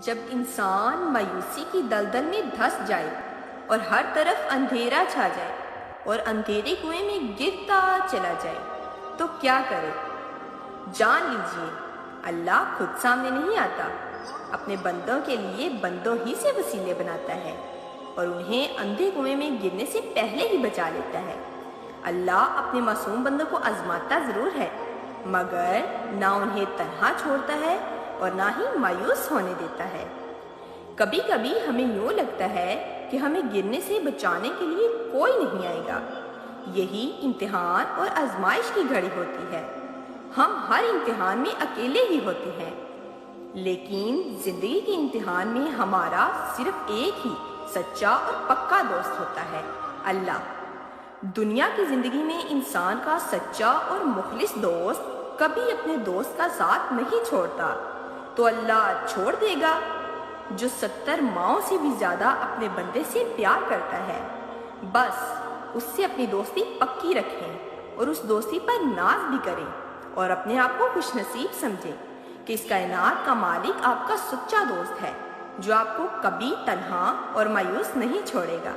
جب انسان مایوسی کی دلدل میں دھس جائے اور ہر طرف اندھیرا چھا جائے اور اندھیرے کنویں میں گرتا چلا جائے تو کیا کرے؟ جان لیجئے اللہ خود سامنے نہیں آتا، اپنے بندوں کے لیے بندوں ہی سے وسیلے بناتا ہے اور انہیں اندھے کنویں میں گرنے سے پہلے ہی بچا لیتا ہے۔ اللہ اپنے معصوم بندوں کو آزماتا ضرور ہے، مگر نہ انہیں تنہا چھوڑتا ہے اور نہ ہی مایوس ہونے دیتا ہے۔ کبھی کبھی ہمیں یوں لگتا ہے کہ ہمیں گرنے سے بچانے کے لیے کوئی نہیں آئے گا۔ یہی امتحان اور آزمائش کی گھڑی ہوتی ہے۔ ہم ہر امتحان میں اکیلے ہی ہوتے ہیں، لیکن زندگی کے امتحان میں ہمارا صرف ایک ہی سچا اور پکا دوست ہوتا ہے، اللہ۔ دنیا کی زندگی میں انسان کا سچا اور مخلص دوست کبھی اپنے دوست کا ساتھ نہیں چھوڑتا، تو اللہ چھوڑ دے گا؟ جو 70 ماؤں سے بھی زیادہ اپنے بندے سے پیار کرتا ہے، بس اس سے اپنی دوستی پکی رکھیں اور اس دوستی پر ناز بھی کریں اور اپنے آپ کو خوش نصیب سمجھیں کہ اس کائنات کا مالک آپ کا سچا دوست ہے جو آپ کو کبھی تنہا اور مایوس نہیں چھوڑے گا۔